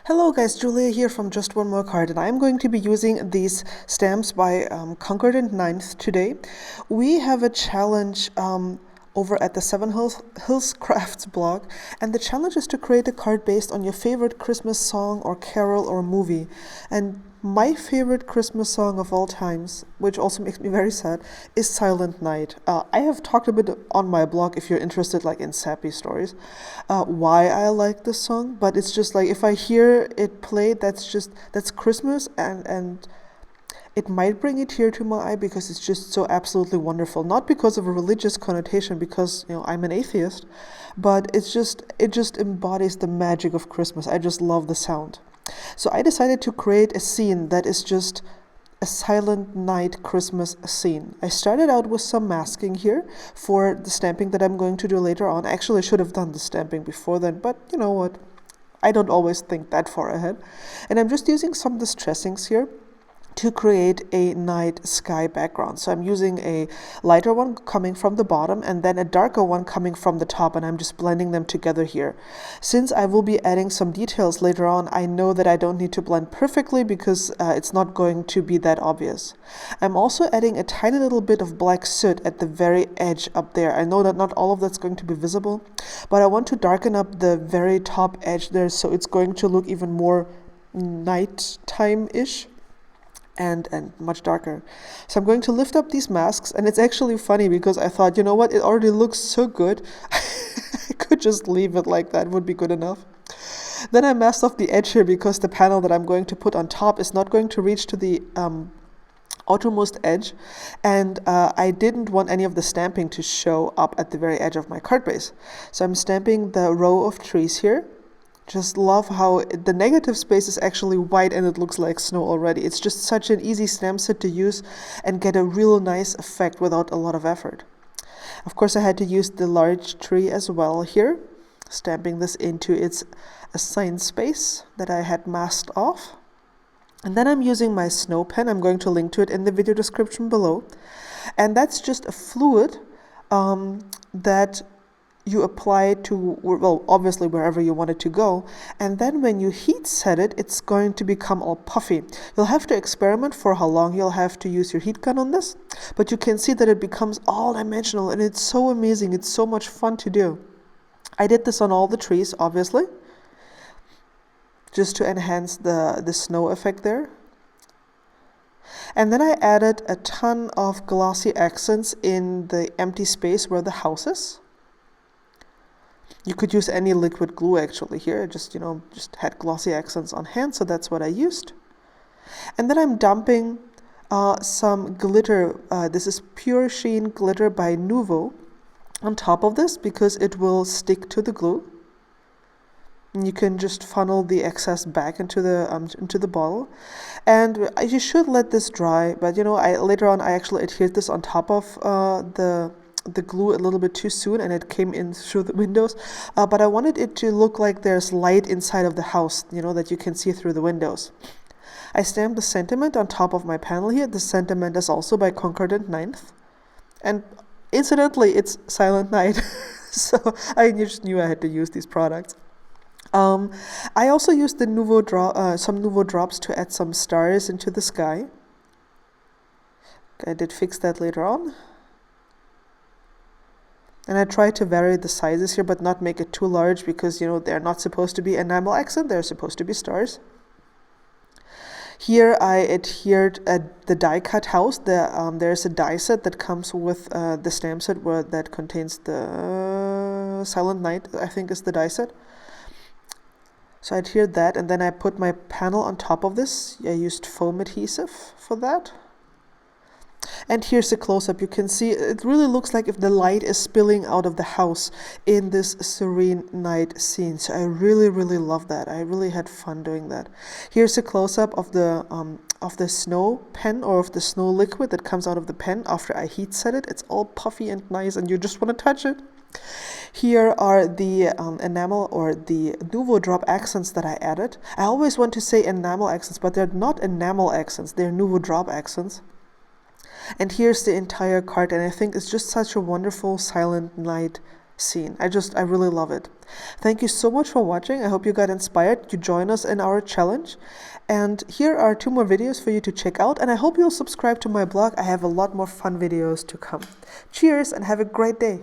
Hello guys, Julia here from Just One More Card, and I'm going to be using these stamps by Concord 9th today. We have a challenge over at the Seven Hills Crafts blog, and the challenge is to create a card based on your favorite Christmas song or carol or movie. And my favorite Christmas song of all times, which also makes me very sad, is Silent Night. I have talked a bit on my blog, if you're interested, like in sappy stories, why I like this song. But it's just like, if I hear it played, that's Christmas, and it might bring a tear to my eye because it's just so absolutely wonderful. Not because of a religious connotation, because I'm an atheist, but it just embodies the magic of Christmas. I just love the sound. So I decided to create a scene that is just a Silent Night Christmas scene. I started out with some masking here for the stamping that I'm going to do later on. Actually, I should have done the stamping before then, but you know what? I don't always think that far ahead. And I'm just using some distressings here to create a night sky background. So I'm using a lighter one coming from the bottom and then a darker one coming from the top, and I'm just blending them together here. Since I will be adding some details later on, I know that I don't need to blend perfectly because it's not going to be that obvious. I'm also adding a tiny little bit of black soot at the very edge up there. I know that not all of that's going to be visible, but I want to darken up the very top edge there so it's going to look even more nighttime-ish. And much darker. So I'm going to lift up these masks, and it's actually funny because I thought, you know what, it already looks so good. I could just leave it like that, would be good enough. Then I masked off the edge here because the panel that I'm going to put on top is not going to reach to the outermost edge, and I didn't want any of the stamping to show up at the very edge of my card base. So I'm stamping the row of trees here. Just love how the negative space is actually white and it looks like snow already. It's just such an easy stamp set to use and get a real nice effect without a lot of effort. Of course, I had to use the large tree as well here, stamping this into its assigned space that I had masked off. And then I'm using my snow pen. I'm going to link to it in the video description below. And that's just a fluid that you apply to, well, obviously wherever you want it to go, and then when you heat set it, it's going to become all puffy. You'll have to experiment for how long you'll have to use your heat gun on this, but you can see that it becomes all dimensional, and it's so amazing. It's so much fun to do. I did this on all the trees, obviously, just to enhance the snow effect there. And then I added a ton of glossy accents in the empty space where the house is. You could use any liquid glue actually here. Just had glossy accents on hand, so that's what I used. And then I'm dumping some glitter. This is Pure Sheen Glitter by Nuvo on top of this because it will stick to the glue. And you can just funnel the excess back into the bottle. And you should let this dry, but later on I actually adhered this on top of the glue a little bit too soon, and it came in through the windows, but I wanted it to look like there's light inside of the house, that you can see through the windows. I stamped the sentiment on top of my panel here. The sentiment is also by Concord 9th, and incidentally it's Silent Night. So I just knew I had to use these products. I also used the some Nuvo drops to add some stars into the sky. I did fix that later on. And I tried to vary the sizes here, but not make it too large because, they're not supposed to be enamel accent. They're supposed to be stars. Here I adhered at the die cut house. There's a die set that comes with the stamp set that contains the Silent Night, I think is the die set. So I adhered that, and then I put my panel on top of this. I used foam adhesive for that. And here's a close-up. You can see it really looks like if the light is spilling out of the house in this serene night scene. So I really, really love that. I really had fun doing that. Here's a close-up of the snow pen, or of the snow liquid that comes out of the pen after I heat set it. It's all puffy and nice, and you just want to touch it. Here are the enamel or the Nuvo drop accents that I added. I always want to say enamel accents, but they're not enamel accents. They're Nuvo drop accents. And here's the entire card, and I think it's just such a wonderful Silent Night scene. I really love it. Thank you so much for watching. I hope you got inspired. You join us in our challenge. And here are 2 more videos for you to check out. And I hope you'll subscribe to my blog. I have a lot more fun videos to come. Cheers and have a great day.